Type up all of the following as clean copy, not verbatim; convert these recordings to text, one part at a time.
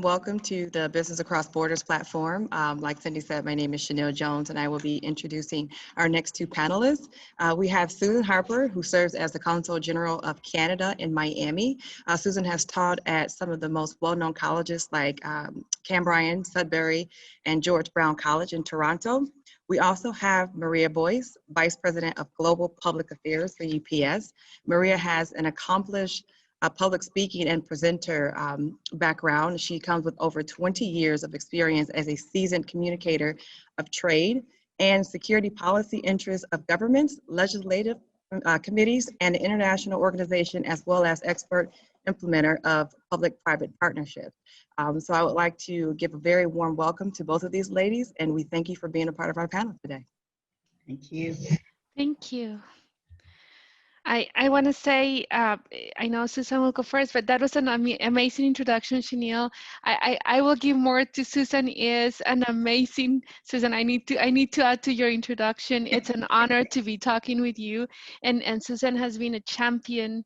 welcome to the Business Across Borders platform. Like Cindy said, my name is Chanel Jones, and I will be introducing our next two panelists. We have Susan Harper, who serves as the Consul General of Canada in Miami. Susan has taught at some of the most well-known colleges like Cambrian, Sudbury, and George Brown College in Toronto. We also have Maria Boyce, Vice President of Global Public Affairs for UPS. Maria has an accomplished public speaking and presenter background. She comes with over 20 years of experience as a seasoned communicator of trade and security policy interests of governments, legislative committees, and international organization, as well as expert implementer of public-private partnerships. So I would like to give a very warm welcome to both of these ladies, and we thank you for being a part of our panel today. Thank you. Thank you. I want to say, I know Susan will go first, but that was an amazing introduction, Chanel. I will give more to Susan. Is an amazing, Susan, I need to add to your introduction. It's an honor to be talking with you. And Susan has been a champion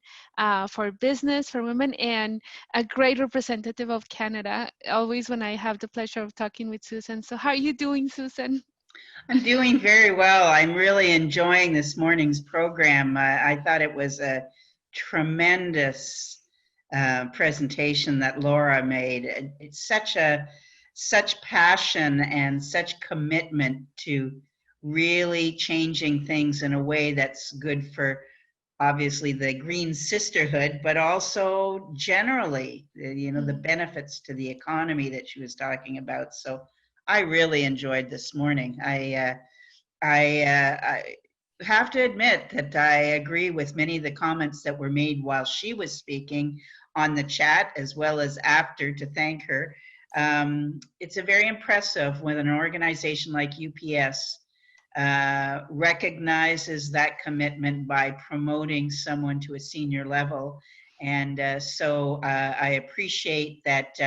for business, for women, and a great representative of Canada, always when I have the pleasure of talking with Susan. So how are you doing, Susan? I'm doing very well. I'm really enjoying this morning's program. I thought it was a tremendous presentation that Laura made. It's such passion and such commitment to really changing things in a way that's good for obviously the green sisterhood, but also generally, the benefits to the economy that she was talking about. So I really enjoyed this morning. I have to admit that I agree with many of the comments that were made while she was speaking on the chat, as well as after, to thank her. It's a very impressive when an organization like UPS recognizes that commitment by promoting someone to a senior level. And so I appreciate that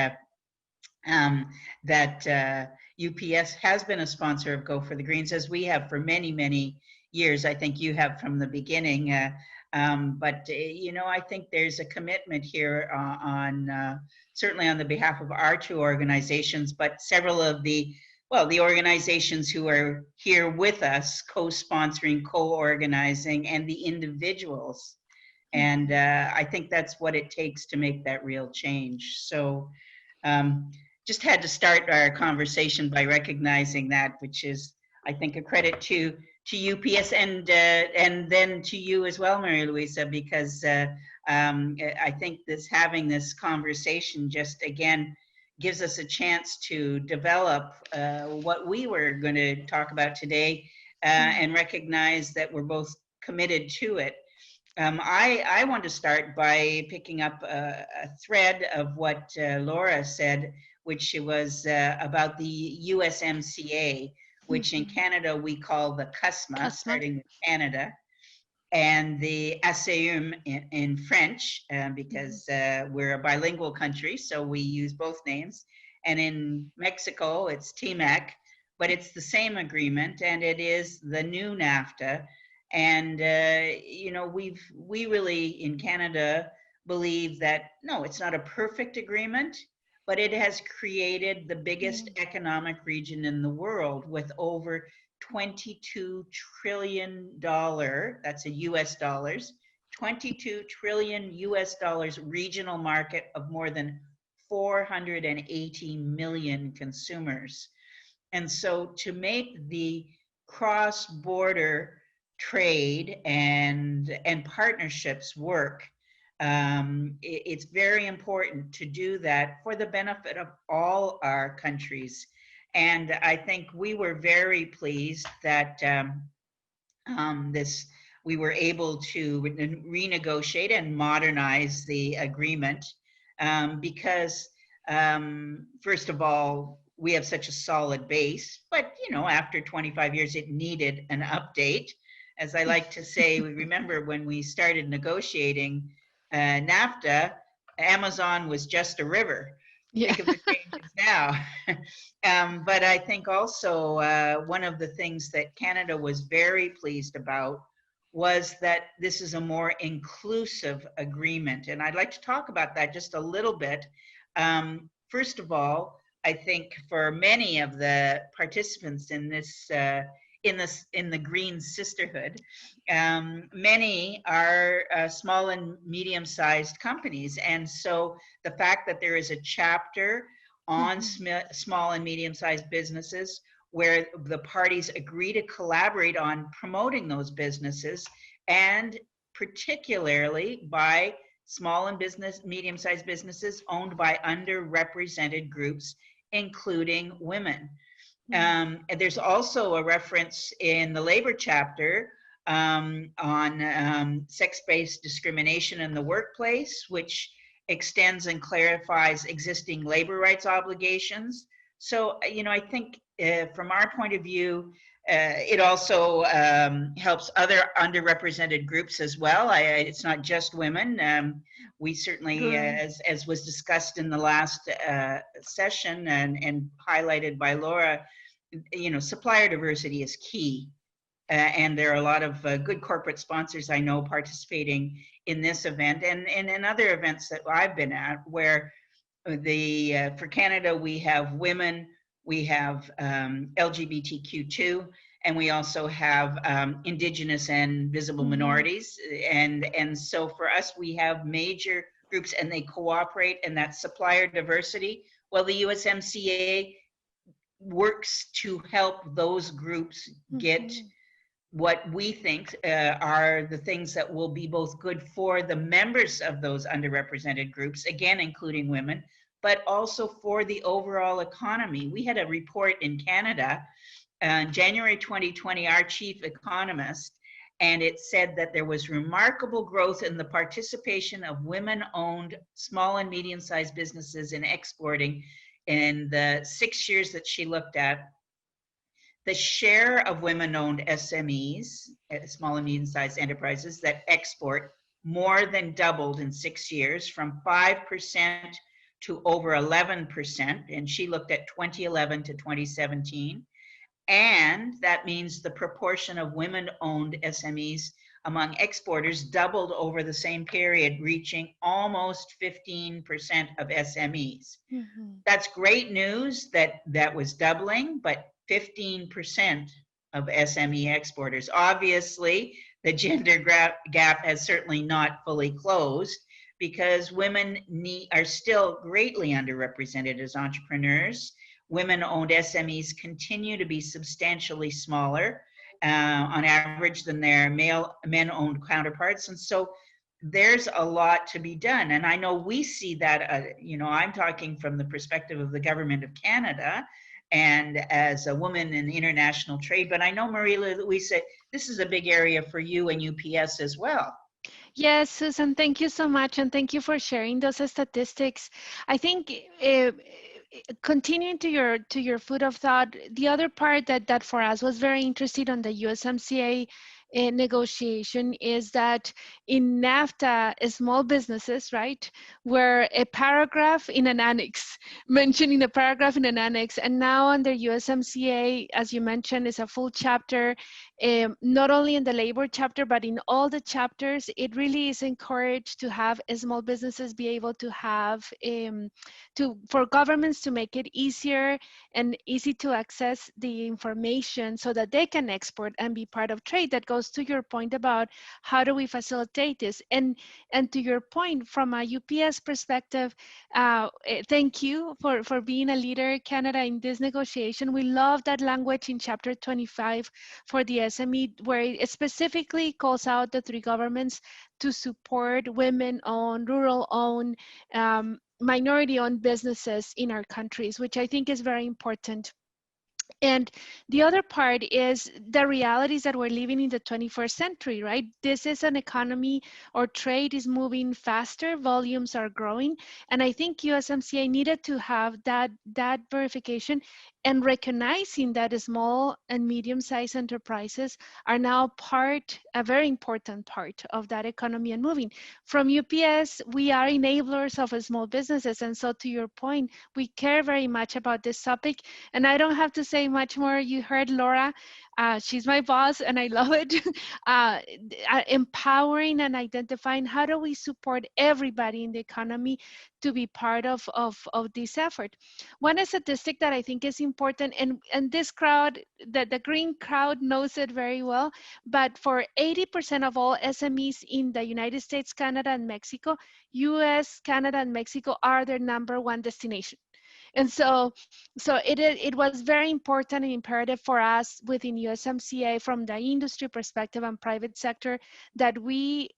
UPS has been a sponsor of Go for the Greens, as we have for many, many years. I think you have from the beginning. But I think there's a commitment here certainly on the behalf of our two organizations, but several of the organizations who are here with us, co-sponsoring, co-organizing, and the individuals. And I think that's what it takes to make that real change. So just had to start our conversation by recognizing that, which is, I think, a credit to UPS and then to you as well, Maria Luisa, because I think having this conversation just again gives us a chance to develop what we were going to talk about today and recognize that we're both committed to it. I want to start by picking up a thread of what Laura said, which was about the USMCA, which in Canada we call the CUSMA, starting with Canada, and the ASEUM in French, because we're a bilingual country, so we use both names. And in Mexico, it's TMEC, but it's the same agreement, and it is the new NAFTA. And we really in Canada believe that no, it's not a perfect agreement, but it has created the biggest economic region in the world with over $22 trillion, that's a US dollars, $22 trillion US dollars regional market of more than 480 million consumers. And so to make the cross-border trade and partnerships work, it's very important to do that for the benefit of all our countries. And I think we were very pleased that we were able to renegotiate and modernize the agreement because first of all, we have such a solid base, but after 25 years, it needed an update. As I like to say, we remember when we started negotiating NAFTA, Amazon was just a river. Yeah. Think of the changes now. But I think also one of the things that Canada was very pleased about was that this is a more inclusive agreement. And I'd like to talk about that just a little bit. first of all, I think for many of the participants in this, in the Green Sisterhood, many are small and medium-sized companies, and so the fact that there is a chapter on small and medium-sized businesses where the parties agree to collaborate on promoting those businesses, and particularly by small and medium-sized businesses owned by underrepresented groups, including women. And there's also a reference in the labor chapter on sex-based discrimination in the workplace, which extends and clarifies existing labor rights obligations. So, I think from our point of view, it also helps other underrepresented groups as well. It's not just women. We certainly, as was discussed in the last session and highlighted by Laura, supplier diversity is key. And there are a lot of good corporate sponsors I know participating in this event and in other events that I've been at, where for Canada, we have women, we have LGBTQ2, and we also have Indigenous and visible minorities. And so for us, we have major groups and they cooperate, and that supplier diversity. Well, the USMCA works to help those groups get what we think are the things that will be both good for the members of those underrepresented groups, again, including women, but also for the overall economy. We had a report in Canada, January 2020, our chief economist, and it said that there was remarkable growth in the participation of women-owned small and medium-sized businesses in exporting in the 6 years that she looked at. The share of women-owned SMEs, small and medium-sized enterprises that export, more than doubled in 6 years, from 5% to over 11%, and she looked at 2011 to 2017. And that means the proportion of women-owned SMEs among exporters doubled over the same period, reaching almost 15% of SMEs. That's great news that was doubling, but 15% of SME exporters. Obviously, the gender gap has certainly not fully closed, because women are still greatly underrepresented as entrepreneurs. Women-owned SMEs continue to be substantially smaller on average than their men-owned counterparts. And so there's a lot to be done. And I know we see that, I'm talking from the perspective of the Government of Canada and as a woman in international trade, but I know, Marie-Louise, this is a big area for you and UPS as well. Yes, Susan, thank you so much. And thank you for sharing those statistics. I think continuing to your food of thought, the other part that for us was very interesting on the USMCA negotiation is that in NAFTA, small businesses, right, were a paragraph in an annex, mentioning a paragraph in an annex, and now under USMCA, as you mentioned, is a full chapter, not only in the labor chapter, but in all the chapters. It really is encouraged to have small businesses be able to have, for governments to make it easier and easy to access the information so that they can export and be part of trade. That goes to your point about how do we facilitate this, and to your point from a UPS perspective, thank you for being a leader, Canada, in this negotiation. We love that language in chapter 25 for the SME, where it specifically calls out the three governments to support women-owned, rural-owned, minority-owned businesses in our countries, which I think is very important. And the other part is the realities that we're living in the 21st century, right? This is an economy, or trade is moving faster, volumes are growing. And I think USMCA needed to have that verification and recognizing that small and medium-sized enterprises are now a very important part of that economy and moving. From UPS, we are enablers of small businesses. And so to your point, we care very much about this topic. And I don't have to say say much more. You heard Laura. She's my boss, and I love it. Empowering and identifying how do we support everybody in the economy to be part of this effort. One statistic that I think is important, and this crowd, the green crowd knows it very well, but for 80% of all SMEs in the United States, Canada, and Mexico, US, Canada, and Mexico are their #1 destination. And so it was very important and imperative for us within USMCA from the industry perspective and private sector that we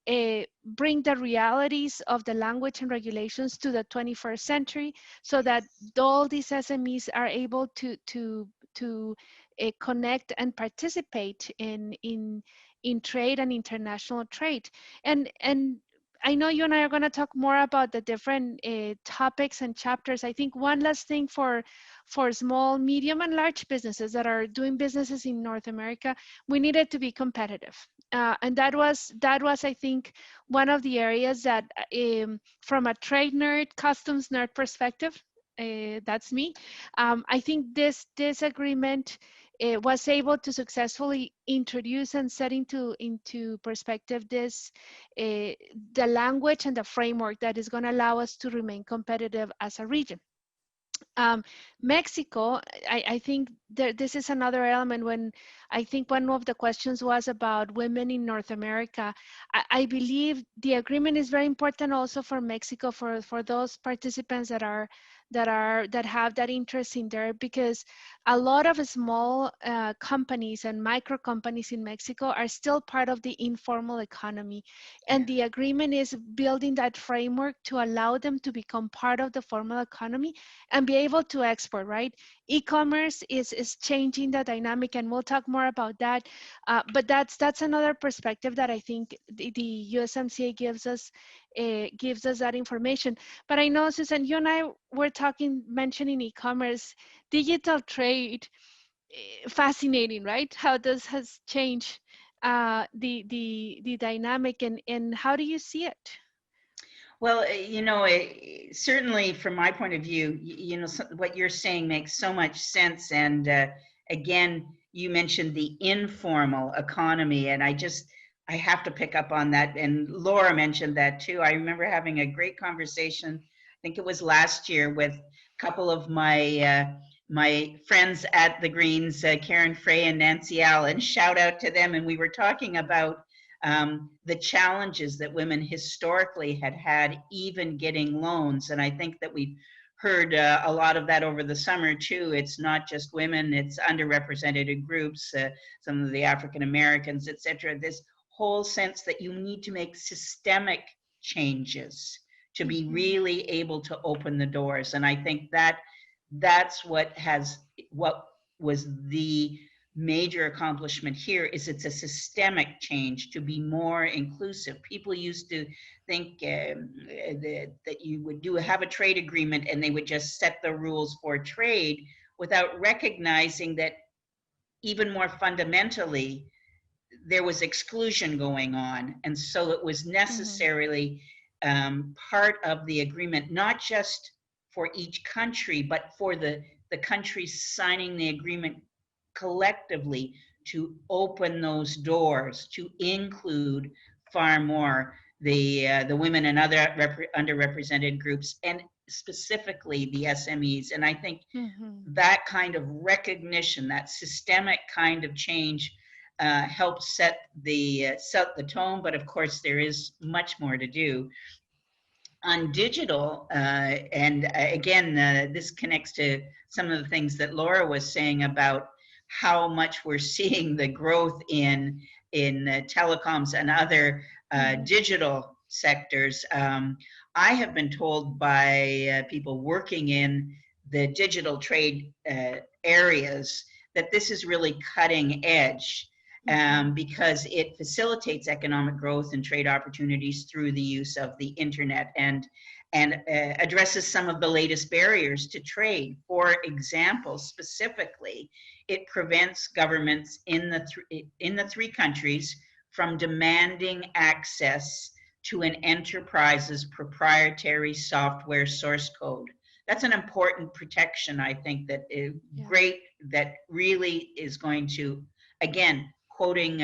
bring the realities of the language and regulations to the 21st century so that all these SMEs are able to connect and participate in trade and international trade. And I know you and I are going to talk more about the different topics and chapters. I think one last thing for small, medium, and large businesses that are doing businesses in North America, we needed to be competitive, and that was I think one of the areas that, from a trade nerd, customs nerd perspective, that's me. I think this agreement was able to successfully introduce and set into perspective this the language and the framework that is going to allow us to remain competitive as a region. um, Mexico, I think this is another element. When I think one of the questions was about women in North America, I believe the agreement is very important also for Mexico, for those participants that have that interest in there, because a lot of small companies and micro companies in Mexico are still part of the informal economy, and the agreement is building that framework to allow them to become part of the formal economy and be able to export, right? E-commerce is changing the dynamic, and we'll talk more about that. But that's another perspective that I think the USMCA gives us that information. But I know, Susan, you and I were mentioning e-commerce, digital trade, fascinating, right? How this has changed the dynamic, and how do you see it? Well, certainly from my point of view, what you're saying makes so much sense. And again, you mentioned the informal economy, and I have to pick up on that. And Laura mentioned that too. I remember having a great conversation, I think it was last year, with a couple of my friends at the Greens, Karen Frey and Nancy Allen. Shout out to them. And we were talking about the challenges that women historically had even getting loans. And I think that we've heard a lot of that over the summer too. It's not just women, it's underrepresented groups, some of the African Americans, etc. This whole sense that you need to make systemic changes to be really able to open the doors. And I think that's what was the major accomplishment here. Is it's a systemic change to be more inclusive. People used to think that you would have a trade agreement and they would just set the rules for trade without recognizing that even more fundamentally there was exclusion going on. And so it was necessarily part of the agreement, not just for each country, but for the countries signing the agreement collectively, to open those doors, to include far more the women and other underrepresented groups, and specifically the SMEs. And I think that kind of recognition, that systemic kind of change, helps set the tone. But of course, there is much more to do. On digital, and again, this connects to some of the things that Laura was saying about how much we're seeing the growth in telecoms and other digital sectors. I have been told by people working in the digital trade areas that this is really cutting edge, because it facilitates economic growth and trade opportunities through the use of the internet, and addresses some of the latest barriers to trade. For example, specifically, it prevents governments in the three countries from demanding access to an enterprise's proprietary software source code. that's an important protection, I think, that is Yeah. great, that really is going to, again, quoting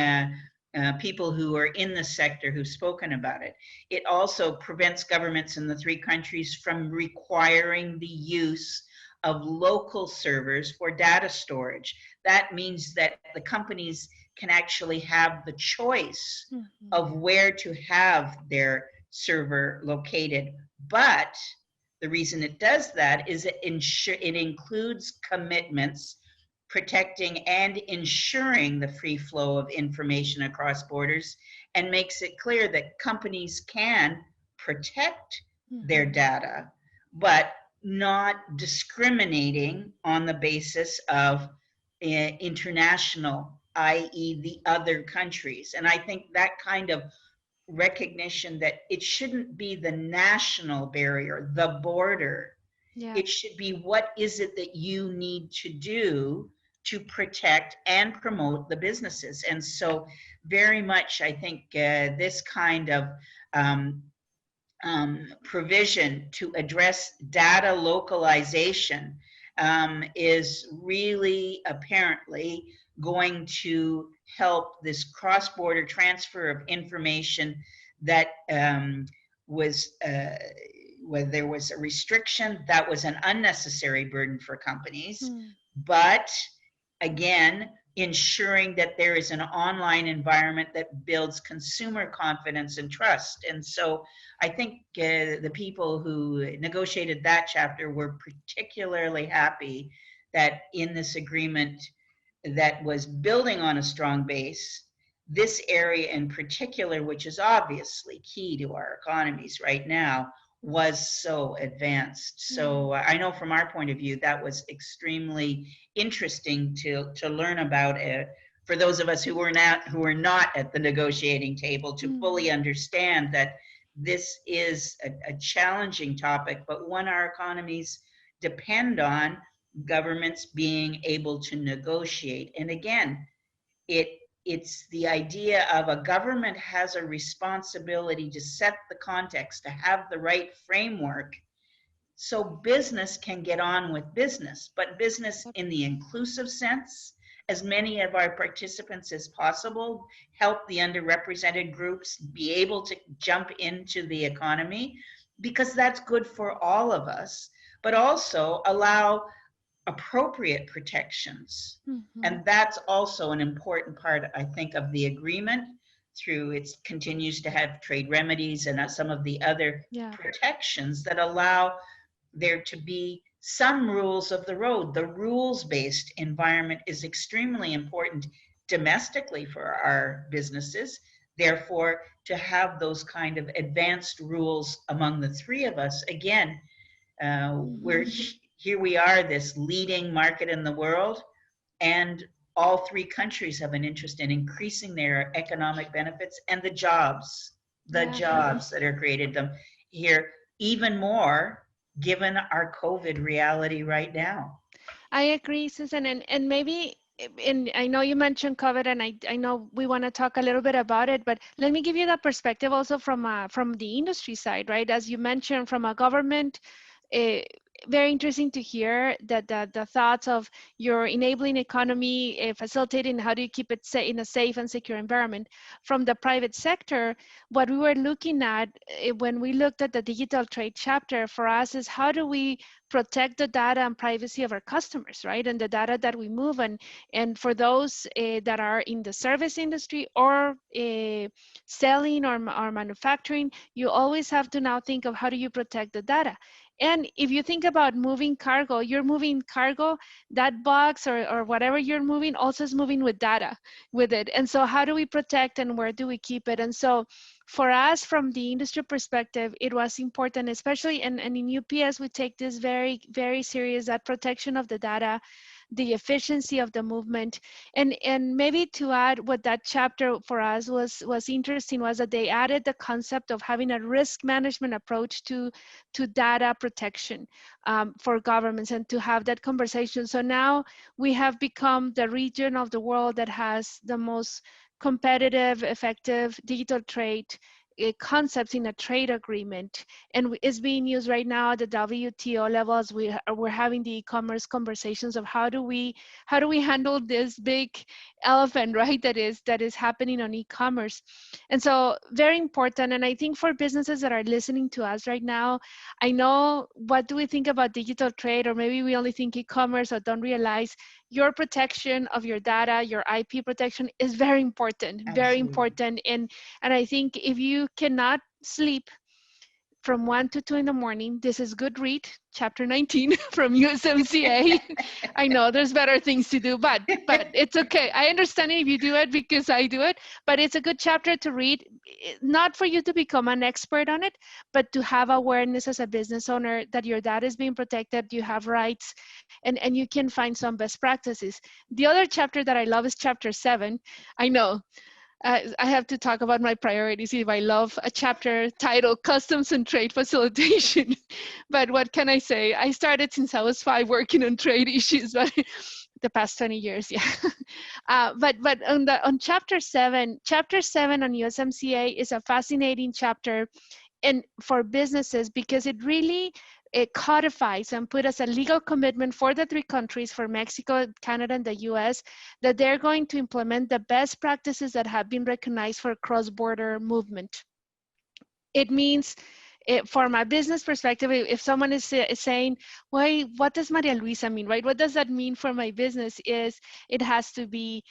people who are in the sector who've spoken about it. It also prevents governments in the three countries from requiring the use of local servers for data storage. That means that the companies can actually have the choice Mhm. of where to have their server located. But the reason it does that is it includes commitments protecting and ensuring the free flow of information across borders, and makes it clear that companies can protect their Mhm. data, but not discriminating on the basis of international, i.e., the other countries. And I think that kind of recognition that it shouldn't be the national barrier, the border. Yeah. It should be, what is it that you need to do to protect and promote the businesses? And so, very much, I think this kind of um, provision to address data localization is really apparently going to help this cross-border transfer of information that was where there was a restriction that was an unnecessary burden for companies, Mm. but again, ensuring that there is an online environment that builds consumer confidence and trust. And so I think the people who negotiated that chapter were particularly happy that in this agreement that was building on a strong base, this area in particular, which is obviously key to our economies right now, was so advanced. Yeah. So I know from our point of view, that was extremely interesting to learn about it for those of us who were not at the negotiating table, to Mm. fully understand that this is a challenging topic, but one our economies depend on governments being able to negotiate. And again, it it's the idea of a government has a responsibility to set the context, to have the right framework so business can get on with business, but business in the inclusive sense, as many of our participants as possible, help the underrepresented groups be able to jump into the economy, because that's good for all of us, but also allow appropriate protections. Mhm. And that's also an important part, I think, of the agreement. Through it continues to have trade remedies and some of the other Yeah. protections that allow there to be some rules of the road. The rules-based environment is extremely important domestically for our businesses. Therefore, to have those kind of advanced rules among the three of us, again, we're Mhm. here we are, this leading market in the world, and all three countries have an interest in increasing their economic benefits and the Yeah. jobs that are created them here, even more given our COVID reality right now. I agree, Susan, and maybe, and I know you mentioned COVID, and I know we want to talk a little bit about it, but let me give you that perspective also from the industry side, right? As you mentioned, from a government, uh, very interesting to hear that the thoughts of your enabling economy, facilitating how do you keep it in a safe and secure environment. From the private sector, what we were looking at when we looked at the digital trade chapter for us is how do we protect the data and privacy of our customers, right? And the data that we move, and for those that are in the service industry or selling or manufacturing, you always have to now think of how do you protect the data. And if you think about moving cargo, you're moving cargo, that box or whatever you're moving also is moving with data with it. And so how do we protect and where do we keep it? And so for us, from the industry perspective, it was important, especially, and in UPS, we take this very, very serious, that protection of the data, the efficiency of the movement. And maybe to add, what that chapter for us was interesting was that they added the concept of having a risk management approach to data protection for governments, and to have that conversation. So now we have become the region of the world that has the most competitive, effective digital trade concepts in a trade agreement, and is being used right now at the WTO levels. We're having the e-commerce conversations of how do we handle this big elephant, right? That is happening on e-commerce. And so very important. And I think for businesses that are listening to us right now, I know, what do we think about digital trade? Or maybe we only think e-commerce or don't realize your protection of your data, your IP protection is very important, very Absolutely. important. And I think if you cannot sleep from 1 to 2 in the morning, this is good read, chapter 19 from USMCA. I know there's better things to do, but it's okay. I understand if you do it because I do it, but it's a good chapter to read, not for you to become an expert on it, but to have awareness as a business owner that your data is being protected, you have rights, and you can find some best practices. The other chapter that I love is chapter 7. I know I have to talk about my priorities if I love a chapter titled Customs and Trade Facilitation. But what can I say? I started since I was 5 working on trade issues, but the past 20 years, yeah. But on chapter 7 on USMCA is a fascinating chapter, and for businesses, because it really, it codifies and put as a legal commitment for the 3 countries, for Mexico, Canada, and the US, that they're going to implement the best practices that have been recognized for cross-border movement. It means, from a business perspective, if someone is saying, why, what does Maria Luisa mean, right? What does that mean for my business? Is it has to be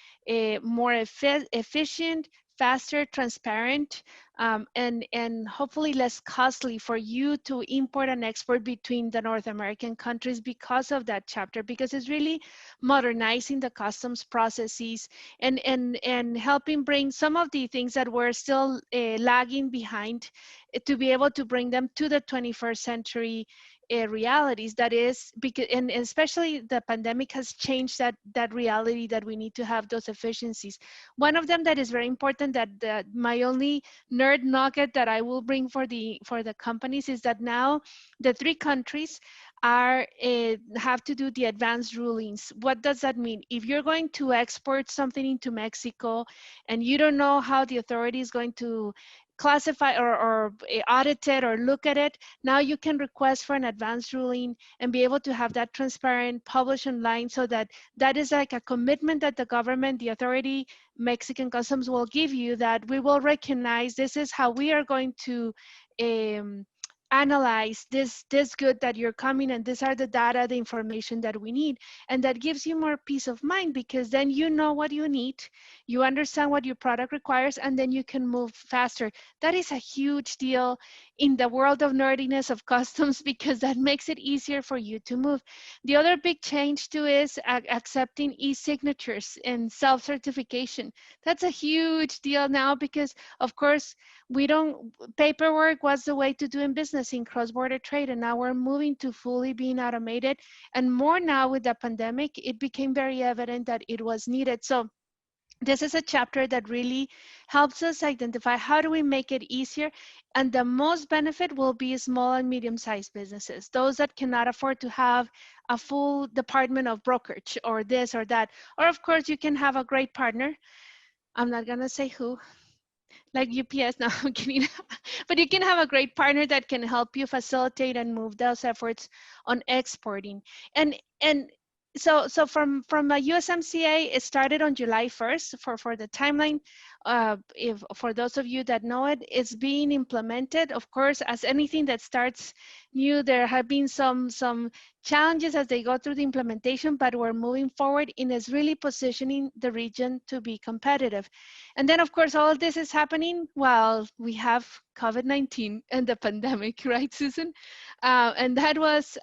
more efficient, faster, transparent, and hopefully less costly for you to import and export between the North American countries because of that chapter, because it's really modernizing the customs processes and helping bring some of the things that were still lagging behind, to be able to bring them to the 21st century realities. That is because, and especially the pandemic has changed that reality, that we need to have those efficiencies. One of them that is very important, that my only nerd nugget that I will bring for the companies, is that now the 3 countries are have to do the advanced rulings. What does that mean? If you're going to export something into Mexico and you don't know how the authority is going to classify or audit it or look at it, now you can request for an advanced ruling and be able to have that transparent, published online, so that that is like a commitment that the government, the authority, Mexican Customs will give you, that we will recognize this is how we are going to analyze this good that you're coming, and these are the data, the information that we need. And that gives you more peace of mind, because then you know what you need, you understand what your product requires, and then you can move faster. That is a huge deal in the world of nerdiness of customs, because that makes it easier for you to move. The other big change too is accepting e-signatures and self-certification. That's a huge deal now, because of course we don't, paperwork was the way to doing business in cross-border trade, and now we're moving to fully being automated. And more now with the pandemic, it became very evident that it was needed. So this is a chapter that really helps us identify how do we make it easier. And the most benefit will be small and medium-sized businesses, those that cannot afford to have a full department of brokerage or this or that. Or of course, you can have a great partner. I'm not gonna say who, like UPS, no, I'm kidding. But you can have a great partner that can help you facilitate and move those efforts on exporting. And so from a USMCA, it started on July 1st for the timeline. If for those of you that know it, it's being implemented. Of course, as anything that starts new, there have been some challenges as they go through the implementation, but we're moving forward, and is really positioning the region to be competitive. And then, of course, all of this is happening while we have COVID-19 and the pandemic, right, Susan? And that was,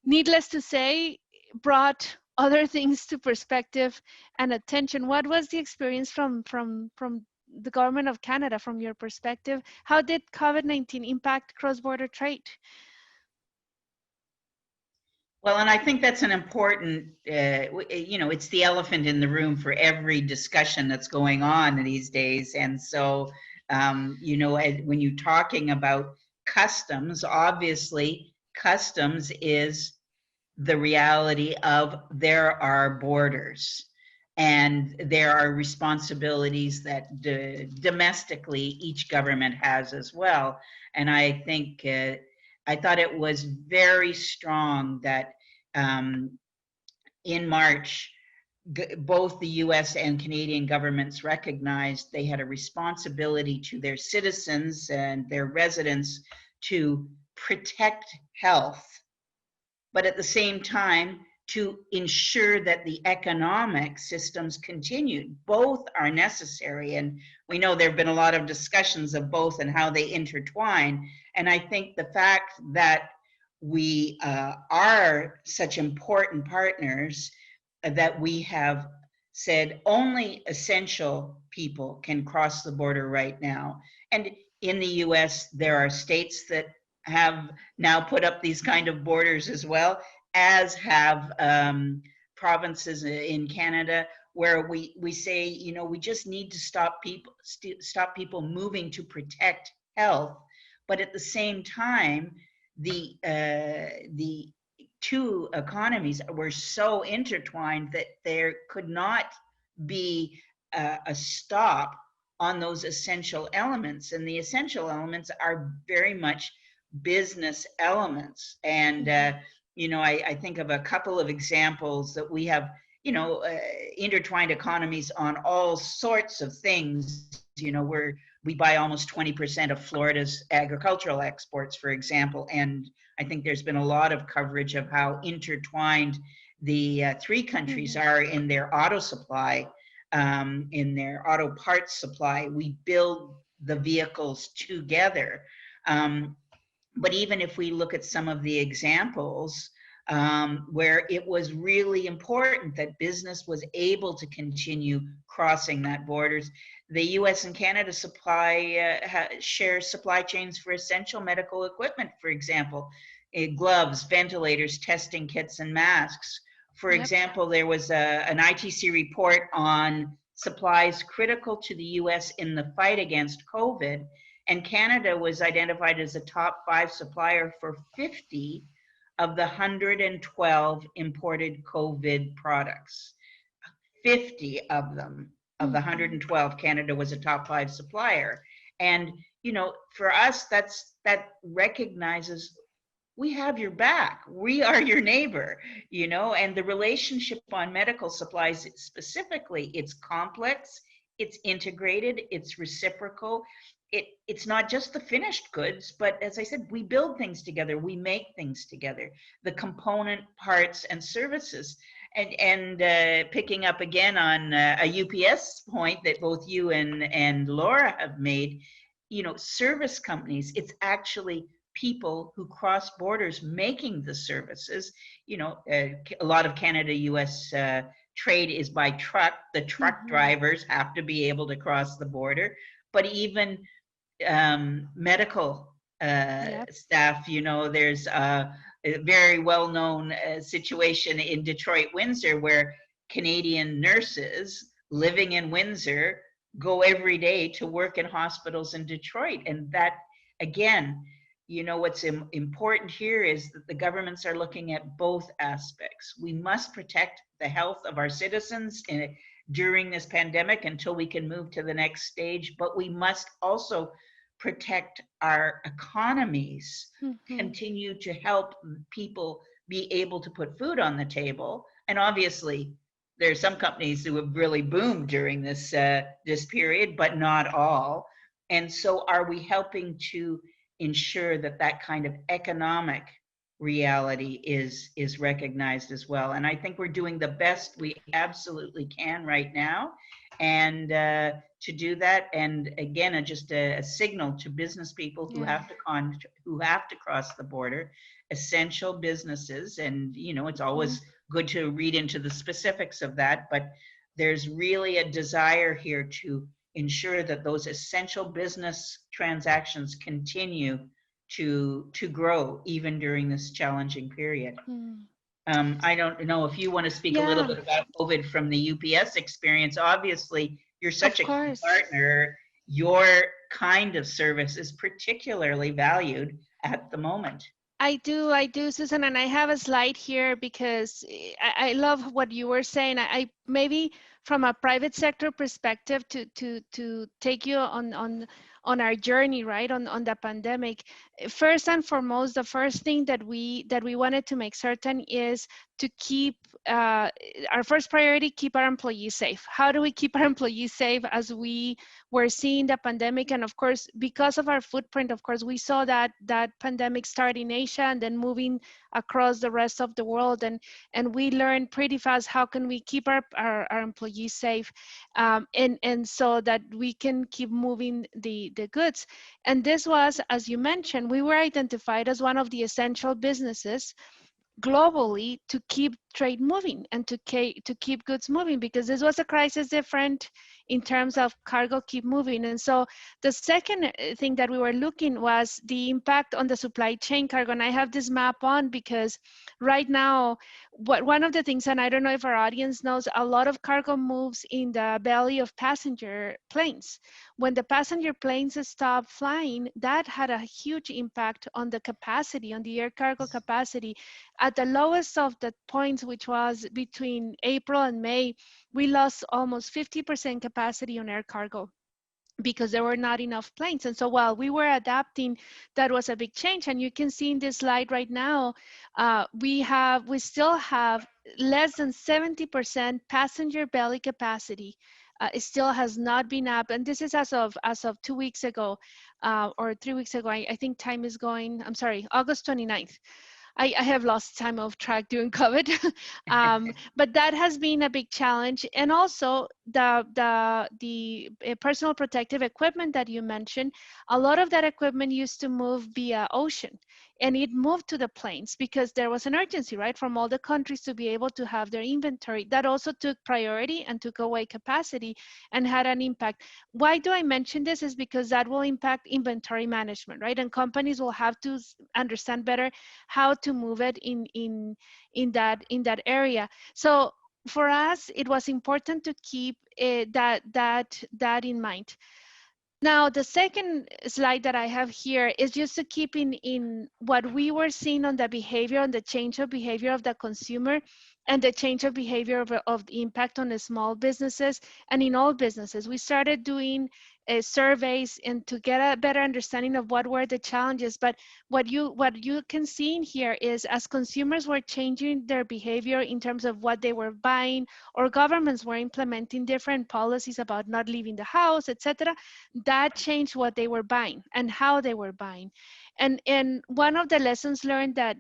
needless to say, brought other things to perspective and attention. What was the experience from the government of Canada, from your perspective? How did COVID-19 impact cross-border trade? Well, and I think that's an important, it's the elephant in the room for every discussion that's going on these days. And so, when you're talking about customs, obviously, customs is the reality of there are borders. and there are responsibilities that domestically each government has as well. And I think I thought it was very strong that in March, both the US and Canadian governments recognized they had a responsibility to their citizens and their residents to protect health, but at the same time, to ensure that the economic systems continued. Both are necessary. And we know there have been a lot of discussions of both and how they intertwine. And I think the fact that we are such important partners, that we have said only essential people can cross the border right now. And in the US, there are states that have now put up these kind of borders as well, as have provinces in Canada, where we say, you know, we just need to stop people moving to protect health. But at the same time, the two economies were so intertwined that there could not be a stop on those essential elements. And the essential elements are very much business elements. And, you know, I think of a couple of examples that we have, you know, intertwined economies on all sorts of things. You know, we buy almost 20% of Florida's agricultural exports, for example. And I think there's been a lot of coverage of how intertwined the three countries are in their auto supply, in their auto parts supply. We build the vehicles together. But even if we look at some of the examples where it was really important that business was able to continue crossing that borders, the US and Canada share supply chains for essential medical equipment, for example, gloves, ventilators, testing kits, and masks. For example, there was an ITC report on supplies critical to the US in the fight against COVID, and Canada was identified as a top 5 supplier for 50 of the 112 imported COVID products. 50 of them, of the 112, Canada was a top 5 supplier. And, you know, for us, that recognizes we have your back. We are your neighbor, you know, and the relationship on medical supplies specifically, it's complex, it's integrated, it's reciprocal. It's not just the finished goods, but as I said, we build things together, we make things together, the component parts and services. And picking up again on a UPS point that both you and Laura have made, you know, service companies, it's actually people who cross borders making the services. You know, a lot of Canada-US trade is by truck. The truck drivers have to be able to cross the border, but even medical staff, you know, there's a very well-known situation in Detroit, Windsor, where Canadian nurses living in Windsor go every day to work in hospitals in Detroit. And that, again, you know, what's important here is that the governments are looking at both aspects. We must protect the health of our citizens during this pandemic until we can move to the next stage, but we must also protect our economies, continue to help people be able to put food on the table. And obviously, there are some companies who have really boomed during this period, but not all. And so are we helping to ensure that that kind of economic reality is recognized as well? And I think we're doing the best we absolutely can right now. And to do that, and again, just a signal to business people who have to cross the border, essential businesses. And you know, it's always good to read into the specifics of that, but there's really a desire here to ensure that those essential business transactions continue to grow even during this challenging period. I don't know if you want to speak a little bit about COVID from the UPS experience. Obviously, you're such a key partner. Your kind of service is particularly valued at the moment. I do, Susan, and I have a slide here because I love what you were saying. I maybe from a private sector perspective to take you on our journey, right, on the pandemic. First and foremost, the first thing that we wanted to make certain is to keep our first priority, keep our employees safe. How do we keep our employees safe as we were seeing the pandemic? And of course, because of our footprint, of course, we saw that pandemic start in Asia and then moving across the rest of the world. And we learned pretty fast how can we keep our employees safe, and so that we can keep moving the goods. And this was, as you mentioned, we were identified as one of the essential businesses globally to keep trade moving and to keep goods moving, because this was a crisis different in terms of cargo keep moving. And so the second thing that we were looking was the impact on the supply chain cargo. And I have this map on because right now, one of the things, and I don't know if our audience knows, a lot of cargo moves in the belly of passenger planes. When the passenger planes stopped flying, that had a huge impact on the capacity, on the air cargo capacity. At the lowest of the points, which was between April and May, we lost almost 50% capacity on air cargo because there were not enough planes. And so while we were adapting, that was a big change. And you can see in this slide right now, we still have less than 70% passenger belly capacity. It still has not been up, and this is as of 2 weeks ago, or 3 weeks ago. I think time is going. I'm sorry, August 29th. I have lost time of track during COVID, but that has been a big challenge. And also the personal protective equipment that you mentioned, a lot of that equipment used to move via ocean, and it moved to the planes because there was an urgency, right, from all the countries to be able to have their inventory. That also took priority and took away capacity and had an impact. Why do I mention this? Is because that will impact inventory management, right? And companies will have to understand better how to move it in that area. So for us, it was important to keep that in mind. Now, the second slide that I have here is just to keep in what we were seeing on the behavior, on the change of behavior of the consumer, and the change of behavior of the impact on the small businesses and in all businesses. We started doing surveys and to get a better understanding of what were the challenges. But what you can see in here is as consumers were changing their behavior in terms of what they were buying, or governments were implementing different policies about not leaving the house, etc., that changed what they were buying and how they were buying. And one of the lessons learned that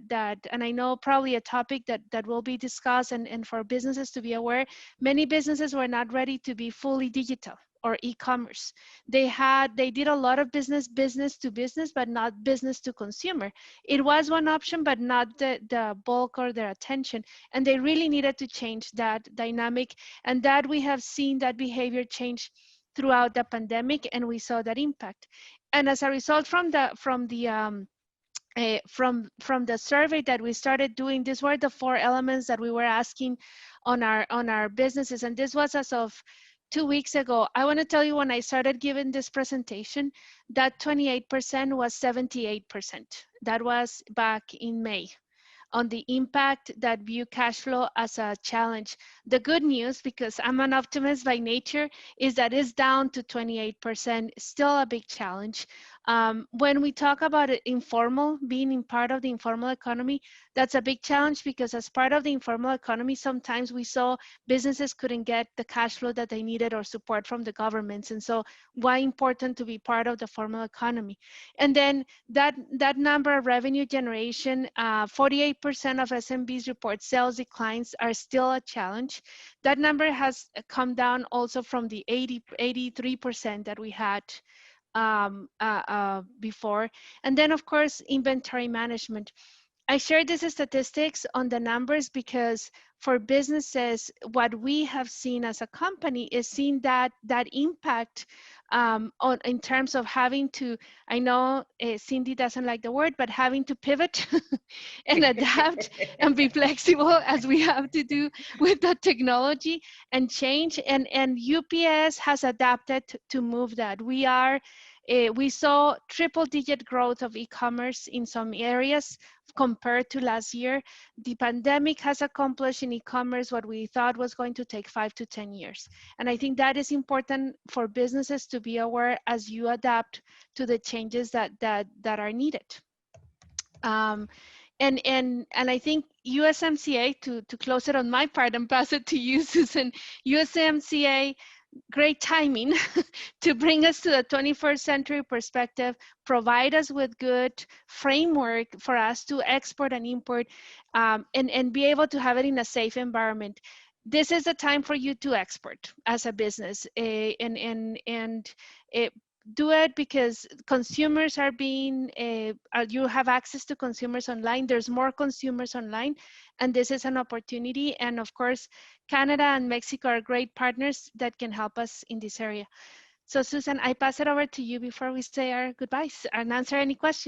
and I know probably a topic that will be discussed, and for businesses to be aware, many businesses were not ready to be fully digital or e-commerce. They did a lot of business to business, but not business to consumer. It was one option, but not the bulk or their attention. And they really needed to change that dynamic, and that we have seen that behavior change throughout the pandemic, and we saw that impact. And as a result from the survey that we started doing, these were the 4 elements that we were asking on our businesses. And this was as of 2 weeks ago. I want to tell you, when I started giving this presentation, that 28% was 78%. That was back in May, on the impact that view cash flow as a challenge. The good news, because I'm an optimist by nature, is that it's down to 28%, still a big challenge. When we talk about it, being in part of the informal economy, that's a big challenge, because as part of the informal economy, sometimes we saw businesses couldn't get the cash flow that they needed or support from the governments. And so why important to be part of the formal economy? And then that number of revenue generation, 48% of SMBs report sales declines are still a challenge. That number has come down also from the 83% that we had before. And then of course, inventory management. I shared these statistics on the numbers because for businesses, what we have seen as a company is seeing that impact in terms of having to, I know Cindy doesn't like the word, but having to pivot and adapt and be flexible as we have to do with the technology and change. And UPS has adapted to move that. We are We saw triple-digit growth of e-commerce in some areas compared to last year. The pandemic has accomplished in e-commerce what we thought was going to take 5 to 10 years. And I think that is important for businesses to be aware as you adapt to the changes that are needed. And I think USMCA, to close it on my part and pass it to you, Susan, USMCA, great timing to bring us to the 21st century perspective, provide us with good framework for us to export and import, and be able to have it in a safe environment. This is the time for you to export as a business, and do it because consumers are being, you have access to consumers online. There's more consumers online, and this is an opportunity. And of course, Canada and Mexico are great partners that can help us in this area. So Susan, I pass it over to you before we say our goodbyes and answer any questions.